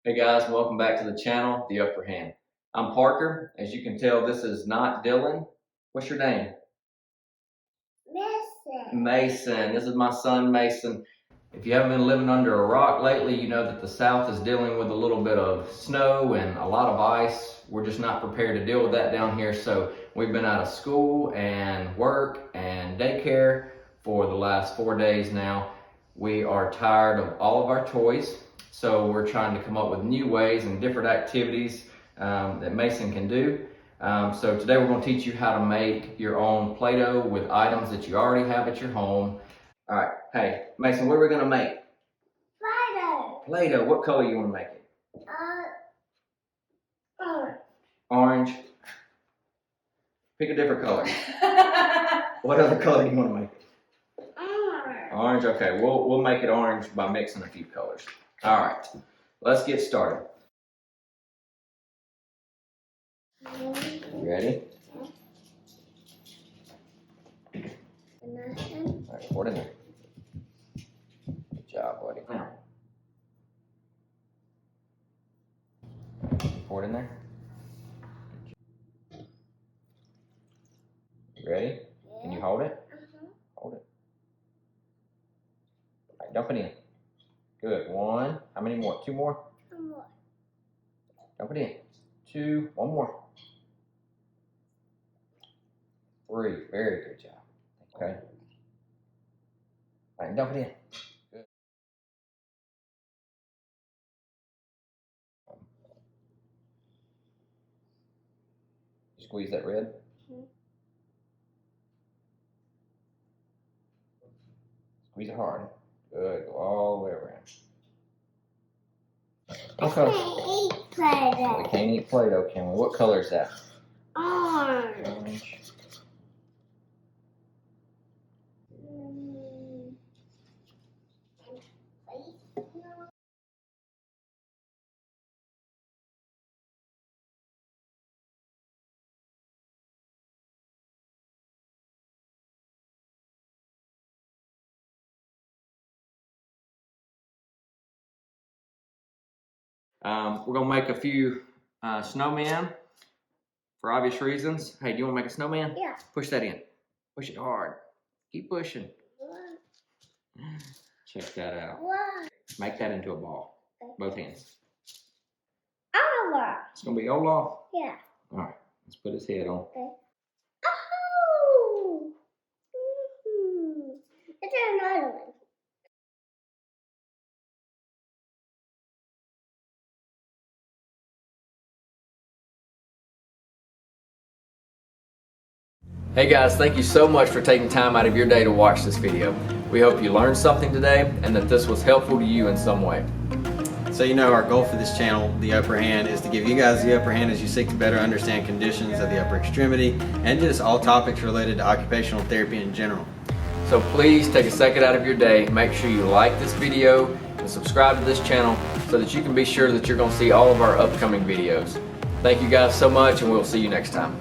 Hey guys, welcome back to the channel, The Upper Hand. I'm Parker. As you can tell, this is not Dylan. What's your name? Mason. Mason. This is my son, Mason. If you haven't been living under a rock lately, you know that the South is dealing with a little bit of snow and a lot of ice. We're just not prepared to deal with that down here. So we've been out of school and work and daycare for the last 4 days now. We are tired of all of our toys. So we're trying to come up with new ways and different activities that Mason can do. So today we're going to teach you how to make your own Play-Doh with items that you already have at your home. All right, hey, Mason, what are we going to make? Play-Doh. Play-Doh. What color you want to make it? Orange. Orange. Pick a different color. What other color do you want to make it? Orange. Orange, okay. We'll make it orange by mixing a few colors. All right, let's get started. You ready? Nothing. All right, pour it in there. Good job, buddy. Now, pour it in there. You ready? Can you hold it? Hold it. All right, dump it in. Good. One. How many more? Two more? One more. Dump it in. Two. One more. Three. Very good job. Okay. All right, dump it in. Good. Squeeze that red. Squeeze it hard. Good. Go all the way around. Okay. I can't eat Play-Doh. We can't eat Play-Doh, can we? What color is that? Orange. Orange. We're gonna make a few snowmen for obvious reasons. Hey, do you wanna make a snowman? Yeah. Push that in. Push it hard. Keep pushing. Check that out. One. Make that into a ball. Okay. Both hands. Olaf. It's gonna be Olaf. Yeah. All right. Let's put his head on. Okay. Oh. It's another one. Hey guys, thank you so much for taking time out of your day to watch this video. We hope you learned something today and that this was helpful to you in some way. So you know our goal for this channel, The Upper Hand, is to give you guys the upper hand as you seek to better understand conditions of the upper extremity and just all topics related to occupational therapy in general. So please take a second out of your day, make sure you like this video and subscribe to this channel so that you can be sure that you're going to see all of our upcoming videos. Thank you guys so much and we'll see you next time.